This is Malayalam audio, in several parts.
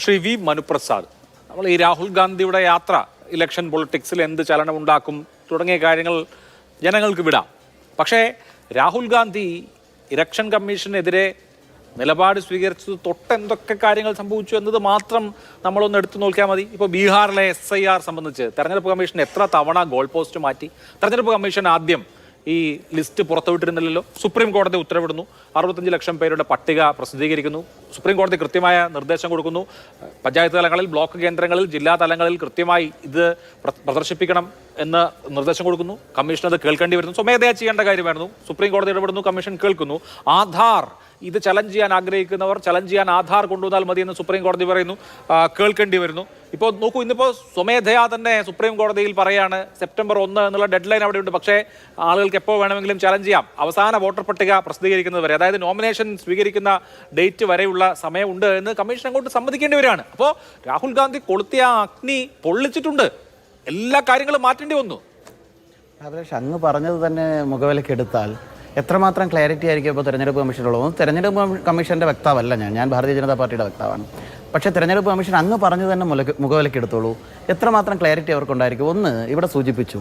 ശ്രീ വി മനുപ്രസാദ്, നമ്മൾ ഈ രാഹുൽ ഗാന്ധിയുടെ യാത്ര ഇലക്ഷൻ പൊളിറ്റിക്സിൽ എന്ത് ചലനമുണ്ടാക്കും തുടങ്ങിയ കാര്യങ്ങൾ ജനങ്ങൾക്ക് വിടാം. പക്ഷേ രാഹുൽ ഗാന്ധി ഇലക്ഷൻ കമ്മീഷനെതിരെ നിലപാട് സ്വീകരിച്ചത് തൊട്ടെന്തൊക്കെ കാര്യങ്ങൾ സംഭവിച്ചു എന്നത് മാത്രം നമ്മളൊന്ന് എടുത്തു നോക്കിയാൽ മതി. ഇപ്പോൾ ബീഹാറിലെ SIR സംബന്ധിച്ച് തെരഞ്ഞെടുപ്പ് കമ്മീഷൻ എത്ര തവണ ഗോൾ പോസ്റ്റ് മാറ്റി. തെരഞ്ഞെടുപ്പ് കമ്മീഷൻ ആദ്യം ഈ ലിസ്റ്റ് പുറത്തുവിട്ടിരുന്നില്ലല്ലോ. സുപ്രീം കോടതി ഉത്തരവിടുന്നു, 65 ലക്ഷം പേരുടെ പട്ടിക പ്രസിദ്ധീകരിക്കുന്നു. സുപ്രീം കോടതി കൃത്യമായ നിർദ്ദേശം കൊടുക്കുന്നു. പഞ്ചായത്ത് തലങ്ങളിൽ, ബ്ലോക്ക് കേന്ദ്രങ്ങളിൽ, ജില്ലാ തലങ്ങളിൽ കൃത്യമായി ഇത് പ്രദർശിപ്പിക്കണം എന്ന് നിർദ്ദേശം കൊടുക്കുന്നു. കമ്മീഷൻ അത് കേൾക്കേണ്ടി വരുന്നു. സ്വമേധയാ ചെയ്യേണ്ട കാര്യമായിരുന്നു. സുപ്രീം കോടതി ഇടപെടുന്നു, കമ്മീഷൻ കേൾക്കുന്നു. ആധാർ ഇത് ചലഞ്ച് ചെയ്യാൻ ആഗ്രഹിക്കുന്നവർ ചലഞ്ച് ചെയ്യാൻ ആധാർ കൊണ്ടുവന്നാൽ മതി എന്ന് സുപ്രീം കോടതി പറയുന്നു, കേൾക്കേണ്ടി വരുന്നു. ഇപ്പോൾ നോക്കൂ, ഇന്നിപ്പോൾ സ്വമേധയാ തന്നെ സുപ്രീം കോടതിയിൽ പറയാണ് സെപ്റ്റംബർ 1 എന്നുള്ള ഡെഡ് ലൈൻ അവിടെയുണ്ട്. പക്ഷേ ആളുകൾക്ക് എപ്പോൾ വേണമെങ്കിലും ചലഞ്ച് ചെയ്യാം. അവസാന വോട്ടർ പട്ടിക പ്രസിദ്ധീകരിക്കുന്നത് വരെ, അതായത് നോമിനേഷൻ സ്വീകരിക്കുന്ന ഡേറ്റ് വരെയുള്ള സമയമുണ്ട് എന്ന് കമ്മീഷൻ അങ്ങോട്ട് സമ്മതിക്കേണ്ടി വരികയാണ്. അപ്പോൾ രാഹുൽ ഗാന്ധി കൊളുത്തിയ അഗ്നി പൊള്ളിച്ചിട്ടുണ്ട്. എല്ലാ കാര്യങ്ങളും മാറ്റേണ്ടി വന്നു. അഭിലാഷ്, അങ്ങ് പറഞ്ഞത് തന്നെ മുഖവിലക്കെടുത്താൽ എത്രമാത്രം ക്ലാരിറ്റി ആയിരിക്കും ഇപ്പോൾ തെരഞ്ഞെടുപ്പ് കമ്മീഷനുള്ളത്. തെരഞ്ഞെടുപ്പ് കമ്മീഷന്റെ വക്താവല്ല ഞാൻ ഭാരതീയ ജനതാ പാർട്ടിയുടെ വക്താവാണ്. പക്ഷേ തെരഞ്ഞെടുപ്പ് കമ്മീഷൻ അങ്ങ് പറഞ്ഞു തന്നെ മുഖവിലക്കെടുത്തോളൂ. എത്രമാത്രം ക്ലാരിറ്റി അവർക്കുണ്ടായിരിക്കും. ഒന്ന് ഇവിടെ സൂചിപ്പിച്ചു,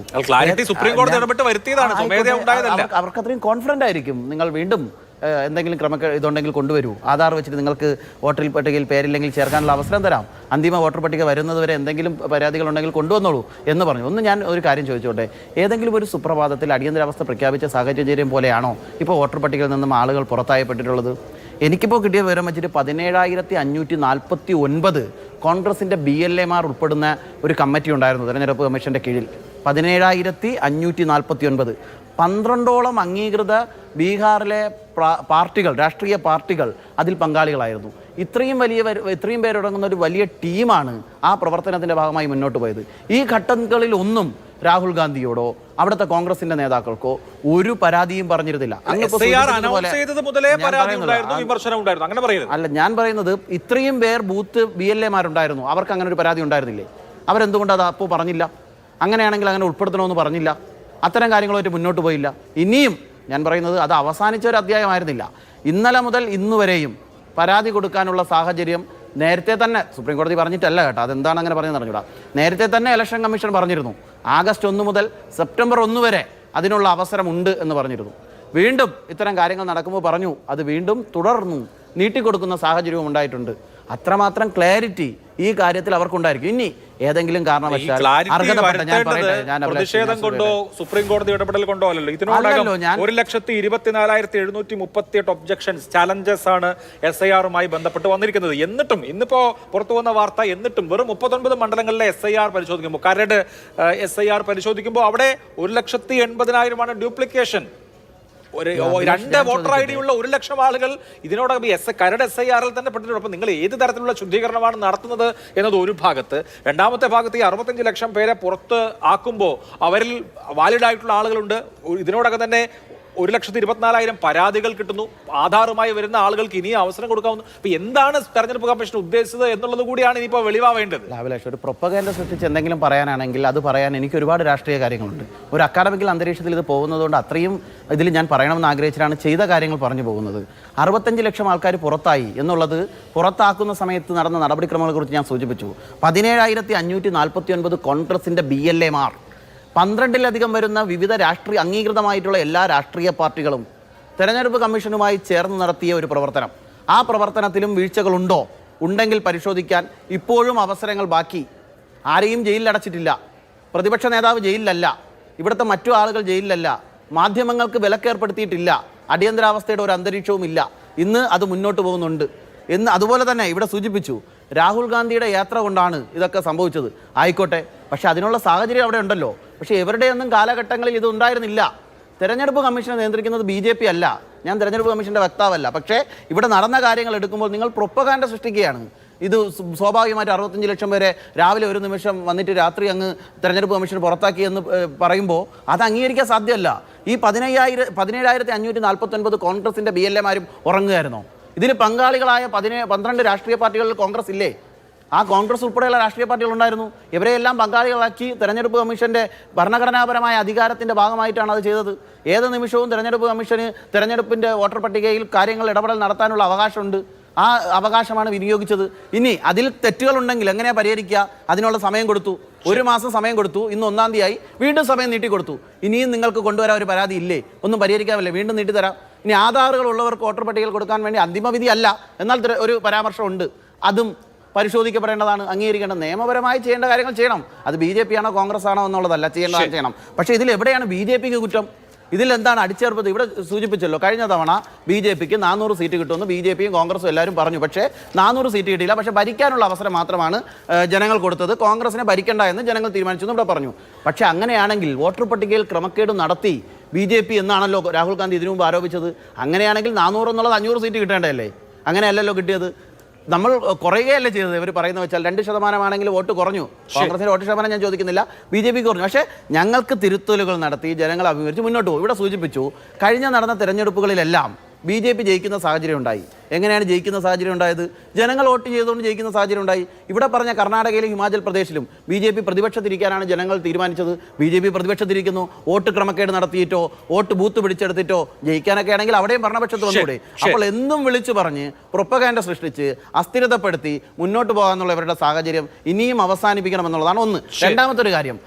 അവർക്ക് അത്രയും കോൺഫിഡൻ്റ് ആയിരിക്കും. നിങ്ങൾ വീണ്ടും എന്തെങ്കിലും ഇതുണ്ടെങ്കിൽ കൊണ്ടുവരൂ, ആധാർ വെച്ചിട്ട് നിങ്ങൾക്ക് വോട്ടർ പട്ടികയിൽ പേരില്ലെങ്കിൽ ചേർക്കാനുള്ള അവസരം തരാം, അന്തിമ വോട്ടർ പട്ടിക വരുന്നതുവരെ എന്തെങ്കിലും പരാതികളുണ്ടെങ്കിൽ കൊണ്ടുവന്നോളൂ എന്ന് പറഞ്ഞു. ഒന്ന് ഞാൻ ഒരു കാര്യം ചോദിച്ചോട്ടെ, ഏതെങ്കിലും ഒരു സുപ്രഭാതത്തിൽ അടിയന്തരാവസ്ഥ പ്രഖ്യാപിച്ച സാഹചര്യം പോലെയാണോ ഇപ്പോൾ വോട്ടർ പട്ടികയിൽ നിന്നും ആളുകൾ പുറത്തായപ്പെട്ടിട്ടുള്ളത്? എനിക്കിപ്പോൾ കിട്ടിയ വിവരം വെച്ചിട്ട് 17,549 കോൺഗ്രസിൻ്റെ BLA-മാർ ഉൾപ്പെടുന്ന ഒരു കമ്മിറ്റി ഉണ്ടായിരുന്നു തെരഞ്ഞെടുപ്പ് കമ്മീഷൻ്റെ കീഴിൽ. 17,549 12ഓളം അംഗീകൃത ബീഹാറിലെ പാർട്ടികൾ, രാഷ്ട്രീയ പാർട്ടികൾ അതിൽ പങ്കാളികളായിരുന്നു. ഇത്രയും പേരടങ്ങുന്ന ഒരു വലിയ ടീമാണ് ആ പ്രവർത്തനത്തിൻ്റെ ഭാഗമായി മുന്നോട്ട് പോയത്. ഈ ഘട്ടങ്ങളിൽ ഒന്നും രാഹുൽ ഗാന്ധിയോടോ അവിടുത്തെ കോൺഗ്രസിന്റെ നേതാക്കൾക്കോ ഒരു പരാതിയും പറഞ്ഞിരുന്നില്ല. അല്ല, ഞാൻ പറയുന്നത് ഇത്രയും പേർ ബൂത്ത് BLA-മാരുണ്ടായിരുന്നു, അവർക്ക് അങ്ങനെ ഒരു പരാതി ഉണ്ടായിരുന്നില്ലേ? അവരെന്തുകൊണ്ട് അത് അപ്പോൾ പറഞ്ഞില്ല? അങ്ങനെയാണെങ്കിൽ അങ്ങനെ ഉൾപ്പെടുത്തണമെന്ന് പറഞ്ഞില്ല. അത്തരം കാര്യങ്ങളുമായിട്ട് മുന്നോട്ട് പോയില്ല. ഇനിയും ഞാൻ പറയുന്നത് അത് അവസാനിച്ച ഒരു അധ്യായമായിരുന്നില്ല. ഇന്നലെ മുതൽ ഇന്നുവരെയും പരാതി കൊടുക്കാനുള്ള സാഹചര്യം നേരത്തെ തന്നെ സുപ്രീം കോടതി പറഞ്ഞിട്ടല്ല കേട്ടോ, അതെന്താണ് അങ്ങനെ പറഞ്ഞതെന്ന് അറിഞ്ഞൂടാ. നേരത്തെ തന്നെ ഇലക്ഷൻ കമ്മീഷൻ പറഞ്ഞിരുന്നു ആഗസ്റ്റ് 1 മുതൽ സെപ്റ്റംബർ 1 വരെ അതിനുള്ള അവസരമുണ്ട് എന്ന് പറഞ്ഞിരുന്നു. വീണ്ടും ഇത്തരം കാര്യങ്ങൾ നടക്കുമ്പോൾ പറഞ്ഞു അത് വീണ്ടും തുടർന്നു നീട്ടിക്കൊടുക്കുന്ന സാഹചര്യവും ഉണ്ടായിട്ടുണ്ട്. അത്രമാത്രം ക്ലാരിറ്റി ഈ കാര്യത്തിൽ അവർക്കുണ്ടായിരിക്കും. ഇനി ഏതെങ്കിലും കാരണവശാൽ പ്രതിഷേധം കൊണ്ടോ സുപ്രീം കോടതി ഇടപെടൽ കൊണ്ടോ അല്ലല്ലോ, ഇതിനോടകം 1,24,738 ഒബ്ജക്ഷൻസ്, ചാലഞ്ചസ് ആണ് SIR-മായി ബന്ധപ്പെട്ട് വന്നിരിക്കുന്നത്. എന്നിട്ടും ഇന്നിപ്പോ പുറത്തു വന്ന വാർത്ത, എന്നിട്ടും വെറും 39 മണ്ഡലങ്ങളിലെ SIR പരിശോധിക്കുമ്പോൾ, കരട് SIR പരിശോധിക്കുമ്പോൾ അവിടെ 1,80,000 ഡ്യൂപ്ലിക്കേഷൻ. രണ്ട് വോട്ടർ ID ഉള്ള 1 ലക്ഷം ആളുകൾ ഇതിനോടകം കരട് SIR-ൽ തന്നെ പെട്ടിട്ടുണ്ട്. അപ്പോൾ നിങ്ങൾ ഏത് തരത്തിലുള്ള ശുദ്ധീകരണമാണ് നടത്തുന്നത് എന്നത് ഒരു ഭാഗത്ത്. രണ്ടാമത്തെ ഭാഗത്ത് ഈ 65 ലക്ഷം പേരെ പുറത്ത് ആക്കുമ്പോൾ അവരിൽ വാലിഡ് ആയിട്ടുള്ള ആളുകളുണ്ട്. ഇതിനോടകം തന്നെ 1,24,000 പരാതികൾ കിട്ടുന്നു. ആധാറുമായി വരുന്ന ആളുകൾക്ക് ഇനിയും അവസരം കൊടുക്കാവുന്നു. അപ്പൊ എന്താണ് തെരഞ്ഞെടുപ്പ് കമ്മീഷൻ ഉദ്ദേശിച്ചത് എന്നുള്ളത് കൂടിയാണ് ഇനിയിപ്പോൾ വെളിവാവേണ്ടത്. അഭിലാഷ്, ഒരു പ്രൊപ്പഗൻഡ സൃഷ്ടിച്ച് എന്തെങ്കിലും പറയാനാണെങ്കിൽ അത് പറയാൻ എനിക്ക് ഒരുപാട് രാഷ്ട്രീയ കാര്യങ്ങളുണ്ട്. ഒരു അക്കാഡമിക്കൽ അന്തരീക്ഷത്തിൽ ഇത് പോകുന്നതുകൊണ്ട് അത്രയും ഇതിൽ ഞാൻ പറയണമെന്ന് ആഗ്രഹിച്ചിട്ടാണ് ചെയ്ത കാര്യങ്ങൾ പറഞ്ഞു പോകുന്നത്. 65 ലക്ഷം ആൾക്കാർ പുറത്തായി എന്നുള്ളത് പുറത്താക്കുന്ന സമയത്ത് നടന്ന നടപടിക്രമങ്ങളെ കുറിച്ച് ഞാൻ സൂചിപ്പിച്ചു. 17,549 കോൺഗ്രസിന്റെ BLA-മാർ, 12-ലധികം വരുന്ന വിവിധ അംഗീകൃതമായിട്ടുള്ള എല്ലാ രാഷ്ട്രീയ പാർട്ടികളും തെരഞ്ഞെടുപ്പ് കമ്മീഷനുമായി ചേർന്ന് നടത്തിയ ഒരു പ്രവർത്തനം. ആ പ്രവർത്തനത്തിലും വീഴ്ചകളുണ്ടോ? ഉണ്ടെങ്കിൽ പരിശോധിക്കാൻ ഇപ്പോഴും അവസരങ്ങൾ ബാക്കി. ആരെയും ജയിലിലടച്ചിട്ടില്ല. പ്രതിപക്ഷ നേതാവ് ജയിലിലല്ല, ഇവിടുത്തെ മറ്റു ആളുകൾ ജയിലിലല്ല, മാധ്യമങ്ങൾക്ക് വിലക്കേർപ്പെടുത്തിയിട്ടില്ല, അടിയന്തരാവസ്ഥയുടെ ഒരു അന്തരീക്ഷവും ഇല്ല. ഇന്ന് അത് മുന്നോട്ട് പോകുന്നുണ്ട് എന്ന് അതുപോലെ തന്നെ ഇവിടെ സൂചിപ്പിച്ചു. രാഹുൽ ഗാന്ധിയുടെ യാത്ര കൊണ്ടാണ് ഇതൊക്കെ സംഭവിച്ചത്. ആയിക്കോട്ടെ, പക്ഷെ അതിനുള്ള സാഹചര്യം അവിടെ ഉണ്ടല്ലോ. പക്ഷേ എവരുടെയൊന്നും കാലഘട്ടങ്ങളിൽ ഇത് ഉണ്ടായിരുന്നില്ല. തെരഞ്ഞെടുപ്പ് കമ്മീഷനെ നിയന്ത്രിക്കുന്നത് BJP അല്ല, ഞാൻ തെരഞ്ഞെടുപ്പ് കമ്മീഷൻ്റെ വക്താവല്ല. പക്ഷേ ഇവിടെ നടന്ന കാര്യങ്ങൾ എടുക്കുമ്പോൾ നിങ്ങൾ പ്രൊപ്പഗാൻഡ സൃഷ്ടിക്കുകയാണ്. ഇത് സ്വാഭാവികമായിട്ട് 65 ലക്ഷം പേരെ രാവിലെ ഒരു നിമിഷം വന്നിട്ട് രാത്രി അങ്ങ് തെരഞ്ഞെടുപ്പ് കമ്മീഷൻ പുറത്താക്കി എന്ന് പറയുമ്പോൾ അത് അംഗീകരിക്കാൻ സാധ്യമല്ല. ഈ 17,549 കോൺഗ്രസിൻ്റെ BLA-മാരും ഉറങ്ങുകയായിരുന്നോ? ഇതിൽ പങ്കാളികളായ 12 രാഷ്ട്രീയ പാർട്ടികളിൽ കോൺഗ്രസ് ഇല്ലേ? ആ കോൺഗ്രസ് ഉൾപ്പെടെയുള്ള രാഷ്ട്രീയ പാർട്ടികളുണ്ടായിരുന്നു. ഇവരെയെല്ലാം പങ്കാളികളാക്കി തെരഞ്ഞെടുപ്പ് കമ്മീഷന്റെ ഭരണഘടനാപരമായ അധികാരത്തിന്റെ ഭാഗമായിട്ടാണ് അത് ചെയ്തത്. ഏത് നിമിഷവും തെരഞ്ഞെടുപ്പ് കമ്മീഷന് തെരഞ്ഞെടുപ്പിന്റെ വോട്ടർ പട്ടികയിൽ കാര്യങ്ങൾ ഇടപെടൽ നടത്താനുള്ള അവകാശമുണ്ട്. ആ അവകാശമാണ് വിനിയോഗിച്ചത്. ഇനി അതിൽ തെറ്റുകളുണ്ടെങ്കിൽ എങ്ങനെയാ പരിഹരിക്കുക? അതിനുള്ള സമയം കൊടുത്തു, 1 മാസം സമയം കൊടുത്തു. ഇന്ന് 1-ാം തീയതി വീണ്ടും സമയം നീട്ടിക്കൊടുത്തു. ഇനിയും നിങ്ങൾക്ക് കൊണ്ടുവരാൻ ഒരു പരാതി ഇല്ലേ? ഒന്നും പരിഹരിക്കാമല്ലേ? വീണ്ടും നീട്ടിത്തരാം. ഇനി ആധാറുകൾ ഉള്ളവർക്ക് വോട്ടർ പട്ടികയിൽ കൊടുക്കാൻ വേണ്ടി അന്തിമ വിധി അല്ല, എന്നാൽ ഒരു പരാമർശമുണ്ട്. അതും പരിശോധിക്കപ്പെടേണ്ടതാണ്, അംഗീകരിക്കേണ്ടത്. നിയമപരമായി ചെയ്യേണ്ട കാര്യങ്ങൾ ചെയ്യണം. അത് BJP ആണോ കോൺഗ്രസ് ആണോ എന്നുള്ളതല്ല, ചെയ്യണം. പക്ഷേ ഇതിൽ എവിടെയാണ് BJPക്ക് കുറ്റം? ഇതിൽ എന്താണ് അടിച്ചേർപ്പത്? ഇവിടെ സൂചിപ്പിച്ചല്ലോ, കഴിഞ്ഞ തവണ BJPക്ക് 400 സീറ്റ് കിട്ടുമെന്ന് BJPയും കോൺഗ്രസും എല്ലാവരും പറഞ്ഞു. പക്ഷേ 400 സീറ്റ് കിട്ടിയില്ല. പക്ഷേ ഭരിക്കാനുള്ള അവസരം മാത്രമാണ് ജനങ്ങൾ കൊടുത്തത്. കോൺഗ്രസിനെ ഭരിക്കേണ്ട എന്ന് ജനങ്ങൾ തീരുമാനിച്ചു എന്ന് ഇവിടെ പറഞ്ഞു. പക്ഷേ അങ്ങനെയാണെങ്കിൽ വോട്ടർ പട്ടികയിൽ ക്രമക്കേട് നടത്തി BJP എന്നാണല്ലോ രാഹുൽ ഗാന്ധി ഇതിനു മുമ്പ് ആരോപിച്ചത്. അങ്ങനെയാണെങ്കിൽ 400 എന്നുള്ളത് 500 സീറ്റ് കിട്ടേണ്ടതല്ലേ? അങ്ങനെയല്ലല്ലോ കിട്ടിയത്. നമ്മൾ കുറയുകയല്ലേ ചെയ്തത്. ഇവർ പറയുന്നത് വെച്ചാൽ 2% വോട്ട് കുറഞ്ഞു. കോൺഗ്രസിന്റെ വോട്ട് ശതമാനം ഞാൻ ചോദിക്കുന്നില്ല, BJPക്ക് കുറഞ്ഞു. പക്ഷേ ഞങ്ങൾക്ക് തിരുത്തലുകൾ നടത്തി ജനങ്ങൾ അഭിമുഖീകരിച്ച് മുന്നോട്ട് പോകും. ഇവിടെ സൂചിപ്പിച്ചു, കഴിഞ്ഞ നടന്ന തെരഞ്ഞെടുപ്പുകളിലെല്ലാം BJP ജയിക്കുന്ന സാഹചര്യം ഉണ്ടായി. എങ്ങനെയാണ് ജയിക്കുന്ന സാഹചര്യം ഉണ്ടായത്? ജനങ്ങൾ വോട്ട് ചെയ്തുകൊണ്ട് ജയിക്കുന്ന സാഹചര്യം ഉണ്ടായി. ഇവിടെ പറഞ്ഞ കർണാടകയിലും ഹിമാചൽ പ്രദേശിലും BJP പ്രതിപക്ഷത്തിരിക്കാനാണ് ജനങ്ങൾ തീരുമാനിച്ചത്. BJP പ്രതിപക്ഷത്തിരിക്കുന്നു. വോട്ട് ക്രമക്കേട് നടത്തിയിട്ടോ വോട്ട് ബൂത്ത് പിടിച്ചെടുത്തിട്ടോ ജയിക്കാനൊക്കെ ആണെങ്കിൽ അവിടെയും ഭരണപക്ഷത്ത് വന്നൂടെ? അപ്പോൾ എന്നും വിളിച്ചു പറഞ്ഞ് പ്രൊപ്പഗാൻഡ സൃഷ്ടിച്ച് അസ്ഥിരതപ്പെടുത്തി മുന്നോട്ട് പോകാനുള്ള ഇവരുടെ സാഹചര്യം ഇനിയും അവസാനിപ്പിക്കണമെന്നുള്ളതാണ് ഒന്ന്. രണ്ടാമത്തെ കാര്യം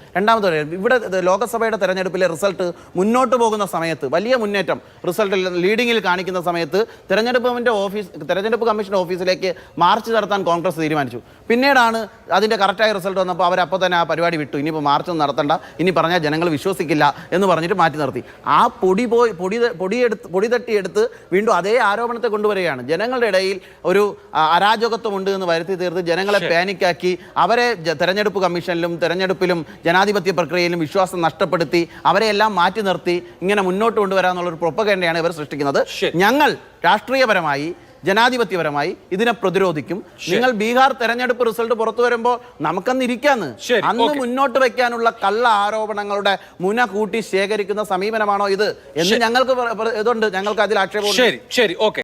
ഇവിടെ ലോക്സഭയുടെ തെരഞ്ഞെടുപ്പിലെ റിസൾട്ട് മുന്നോട്ട് പോകുന്ന സമയത്ത് വലിയ മുന്നേറ്റം റിസൾട്ടിൽ ലീഡിങ്ങിൽ കാണിക്കുന്ന സമയത്ത് തെരഞ്ഞെടുപ്പ് കമ്മീഷൻ ഓഫീസിലേക്ക് മാർച്ച് നടത്താൻ കോൺഗ്രസ് തീരുമാനിച്ചു. പിന്നീടാണ് അതിൻ്റെ കറക്റ്റായ റിസൾട്ട് വന്നപ്പോൾ അവരപ്പോൾ തന്നെ ആ പരിപാടി വിട്ടു. ഇനിയിപ്പോൾ മാർച്ചൊന്നും നടത്തണ്ട, ഇനി പറഞ്ഞാൽ ജനങ്ങൾ വിശ്വസിക്കില്ല എന്ന് പറഞ്ഞിട്ട് മാറ്റി നിർത്തി. ആ പൊടി തട്ടിയെടുത്ത് വീണ്ടും അതേ ആരോപണത്തെ കൊണ്ടുവരികയാണ്. ജനങ്ങളുടെ ഇടയിൽ ഒരു അരാജകത്വമുണ്ട് എന്ന് വരുത്തി തീർത്ത് ജനങ്ങളെ പാനിക്കാക്കി അവരെ തെരഞ്ഞെടുപ്പ് കമ്മീഷനിലും തെരഞ്ഞെടുപ്പിലും ജനാധിപത്യ പ്രക്രിയയിലും വിശ്വാസം നഷ്ടപ്പെടുത്തി അവരെല്ലാം മാറ്റി നിർത്തി ഇങ്ങനെ മുന്നോട്ട് കൊണ്ടുവരാമെന്നുള്ളൊരു പ്രൊപ്പഗൻഡയാണ് ഇവർ സൃഷ്ടിക്കുന്നത്. ഞങ്ങൾ രാഷ്ട്രീയപരമായി ജനാധിപത്യപരമായി ഇതിനെ പ്രതിരോധിക്കും. നിങ്ങൾ ബീഹാർ തെരഞ്ഞെടുപ്പ് റിസൾട്ട് പുറത്തു വരുമ്പോൾ നമുക്കന്ന് ഇരിക്കാന്ന്. അന്ന് മുന്നോട്ട് വെക്കാനുള്ള കള്ള ആരോപണങ്ങളുടെ മുന കൂട്ടി ശേഖരിക്കുന്ന സമീപനമാണോ ഇത് എന്ന് ഞങ്ങൾക്ക് ഇതുണ്ട്, ഞങ്ങൾക്ക് അതിൽ ആക്ഷേപം. ശരി, ഓക്കെ.